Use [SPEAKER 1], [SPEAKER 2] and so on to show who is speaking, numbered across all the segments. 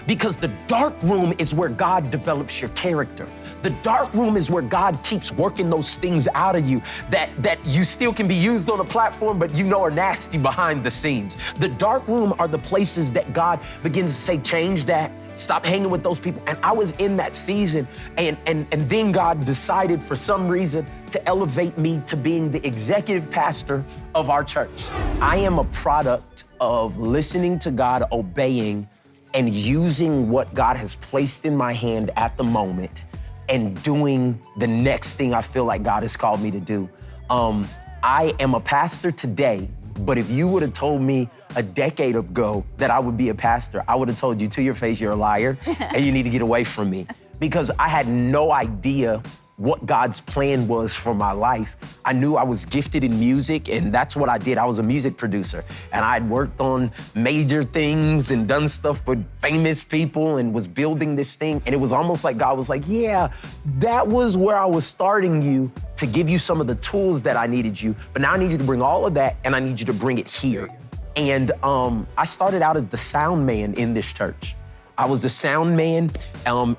[SPEAKER 1] Because the dark room is where God develops your character. The dark room is where God keeps working those things out of you that you still can be used on a platform, but you know are nasty behind the scenes. The dark room are the places that God begins to say, change that, stop hanging with those people. And I was in that season, and then God decided for some reason to elevate me to being the executive pastor of our church. I am a product of listening to God, obeying, and using what God has placed in my hand at the moment and doing the next thing I feel like God has called me to do. I am a pastor today, but if you would have told me a decade ago that I would be a pastor, I would have told you to your face, you're a liar, and you need to get away from me. Because I had no idea what God's plan was for my life. I knew I was gifted in music, and that's what I did. I was a music producer, and I'd worked on major things and done stuff with famous people and was building this thing. And it was almost like God was like, yeah, that was where I was starting you to give you some of the tools that I needed you. But now I need you to bring all of that, and I need you to bring it here. And I started out as the sound man in this church. I was the sound man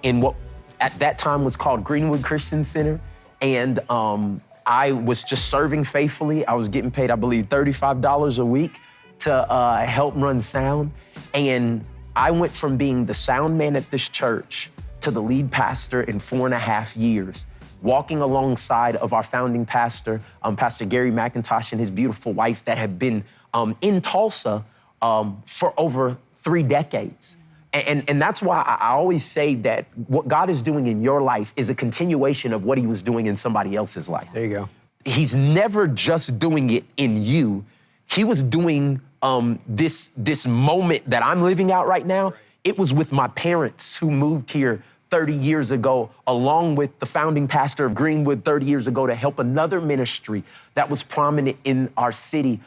[SPEAKER 1] in what at that time was called Greenwood Christian Center. And I was just serving faithfully. I was getting paid, I believe, $35 a week to help run sound. And I went from being the sound man at this church to the lead pastor in 4.5 years, walking alongside of our founding pastor, Pastor Gary McIntosh, and his beautiful wife that have been in Tulsa for over 3 decades. And that's why I always say that what God is doing in your life is a continuation of what he was doing in somebody else's life.
[SPEAKER 2] There you go.
[SPEAKER 1] He's never just doing it in you. He was doing this moment that I'm living out right now. It was with my parents who moved here 30 years ago, along with the founding pastor of Greenwood 30 years ago, to help another ministry that was prominent in our city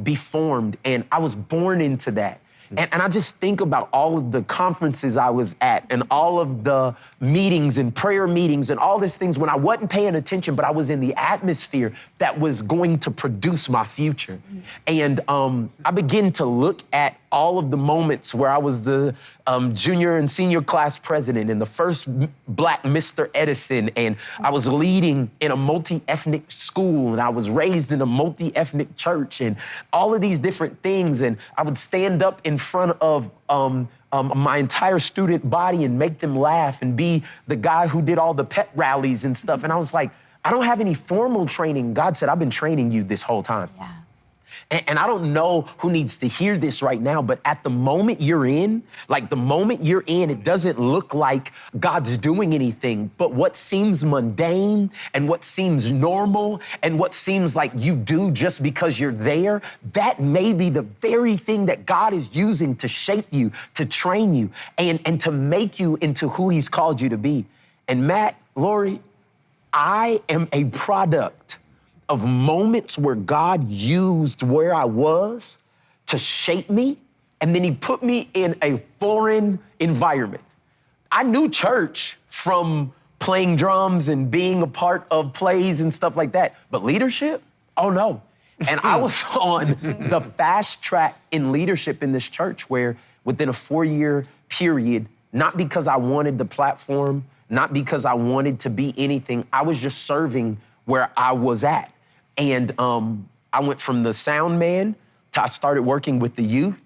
[SPEAKER 1] be formed. And I was born into that. And I just think about all of the conferences I was at and all of the meetings and prayer meetings and all these things when I wasn't paying attention, but I was in the atmosphere that was going to produce my future. And I began to look at all of the moments where I was the junior and senior class president and the first Black Mr. Edison, and I was leading in a multi-ethnic school, and I was raised in a multi-ethnic church, and all of these different things. And I would stand up in front of my entire student body and make them laugh and be the guy who did all the pep rallies and stuff. And I was like, I don't have any formal training. God said, I've been training you this whole time.
[SPEAKER 3] Yeah.
[SPEAKER 1] And I don't know who needs to hear this right now, but at the moment you're in, it doesn't look like God's doing anything. But what seems mundane and what seems normal and what seems like you do just because you're there, that may be the very thing that God is using to shape you, to train you, and to make you into who he's called you to be. And Matt, Laurie, I am a product of moments where God used where I was to shape me, and then he put me in a foreign environment. I knew church from playing drums and being a part of plays and stuff like that, but leadership? Oh no. And I was on the fast track in leadership in this church where within a 4-year period, not because I wanted the platform, not because I wanted to be anything, I was just serving where I was at. And I went from the sound man to I started working with the youth.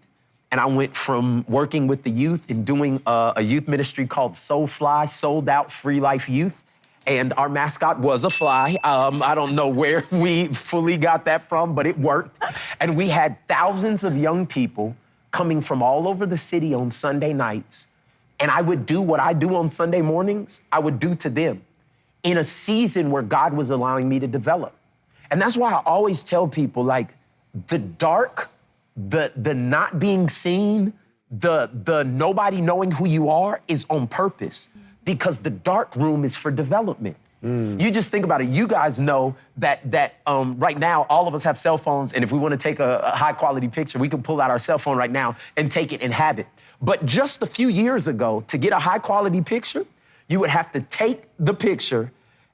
[SPEAKER 1] And I went from working with the youth and doing a youth ministry called Soul Fly, Sold Out Free Life Youth. And our mascot was a fly. I don't know where we fully got that from, but it worked. And we had thousands of young people coming from all over the city on Sunday nights. And I would do what I do on Sunday mornings, I would do to them in a season where God was allowing me to develop. And that's why I always tell people, like, the dark, the not being seen, the nobody knowing who you are is on purpose, because the dark room is for development. You just think about it. You guys know that right now, all of us have cell phones, and if we want to take a high quality picture, we can pull out our cell phone right now and take it and have it. But just a few years ago, to get a high quality picture, you would have to take the picture,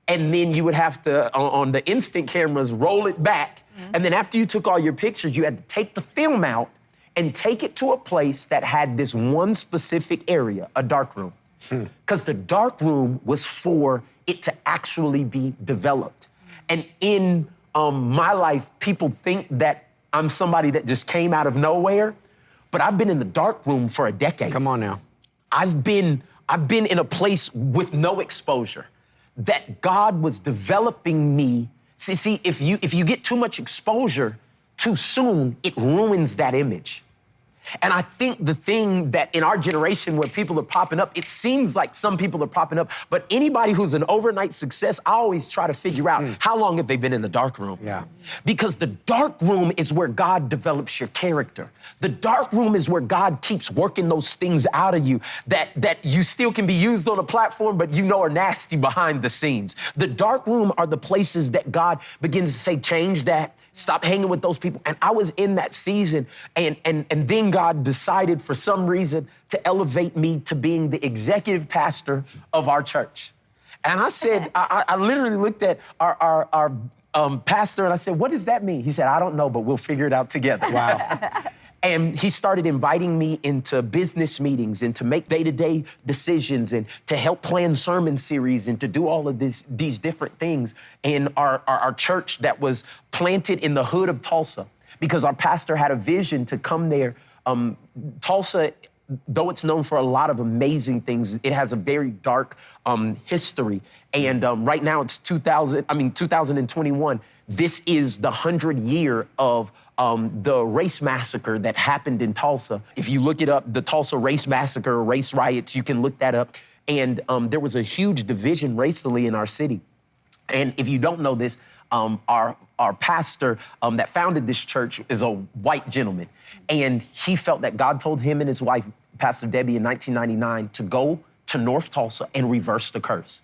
[SPEAKER 1] and then you would have to, on the instant cameras, roll it back. And then after you took all your pictures, you had to take the film out and take it to a place that had this one specific area, a dark room. Because the dark room was for it to actually be developed. And in my life, people think that I'm somebody that just came out of nowhere, but I've been in the dark room for a decade.
[SPEAKER 2] Come on now.
[SPEAKER 1] I've been in a place with no exposure, that God was developing me. See, if you get too much exposure too soon, it ruins that image. And I think the thing that in our generation where people are popping up, it seems like some people are popping up, but anybody who's an overnight success, I always try to figure out how long have they been in the dark room?
[SPEAKER 2] Yeah.
[SPEAKER 1] Because the dark room is where God develops your character. The dark room is where God keeps working those things out of you that you still can be used on a platform, but you know are nasty behind the scenes. The dark room are the places that God begins to say, change that. Stop hanging with those people. And I was in that season, and then God decided for some reason to elevate me to being the executive pastor of our church. And I said, I literally looked at our pastor and I said, what does that mean? He said, I don't know, but we'll figure it out together. Wow. And he started inviting me into business meetings and to make day-to-day decisions and to help plan sermon series and to do all of these different things in our church that was planted in the hood of Tulsa, because our pastor had a vision to come there. Tulsa, though it's known for a lot of amazing things, it has a very dark history. And right now it's 2021. This is the 100th year of the race massacre that happened in Tulsa. If you look it up, the Tulsa race massacre, race riots, you can look that up. And there was a huge division racially in our city. And if you don't know this, our pastor that founded this church is a white gentleman. And he felt that God told him and his wife, Pastor Debbie, in 1999 to go to North Tulsa and reverse the curse.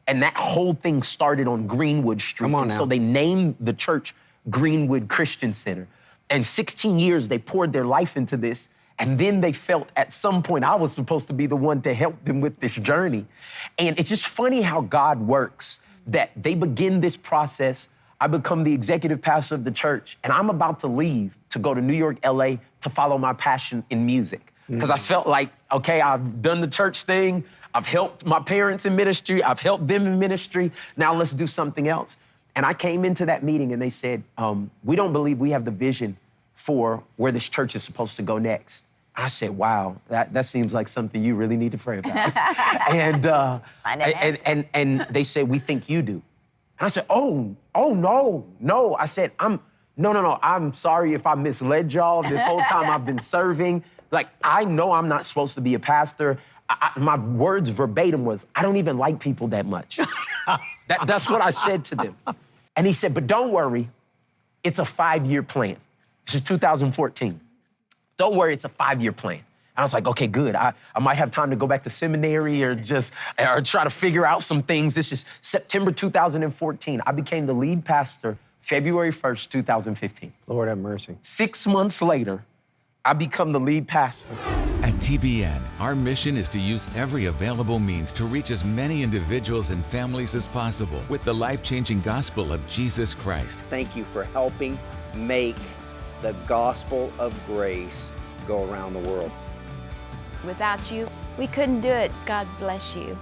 [SPEAKER 1] And that whole thing started on Greenwood Street.
[SPEAKER 2] Come on now.
[SPEAKER 1] So they named the church Greenwood Christian Center. And 16 years, they poured their life into this. And then they felt at some point I was supposed to be the one to help them with this journey. And it's just funny how God works, that they begin this process. I become the executive pastor of the church, and I'm about to leave to go to New York, LA to follow my passion in music. Because I felt like, okay, I've done the church thing. I've helped my parents in ministry. I've helped them in ministry. Now let's do something else. And I came into that meeting and they said, we don't believe we have the vision for where this church is supposed to go next. I said, wow, that seems like something you really need to pray about. and they said, we think you do. And I said, oh, no. I said, no. I'm sorry if I misled y'all. This whole time I've been serving. Like, I know I'm not supposed to be a pastor. My words verbatim was, I don't even like people that much. That's what I said to them. And he said, but don't worry, it's a 5-year plan. This is 2014. Don't worry, it's a 5-year plan. And I was like, okay, good. I might have time to go back to seminary or try to figure out some things. This is September 2014. I became the lead pastor February 1st, 2015.
[SPEAKER 2] Lord have mercy.
[SPEAKER 1] 6 months later, I become the lead pastor.
[SPEAKER 3] At TBN, our mission is to use every available means to reach as many individuals and families as possible with the life-changing gospel of Jesus Christ.
[SPEAKER 4] Thank you for helping make the gospel of grace go around the world.
[SPEAKER 5] Without you, we couldn't do it. God bless you.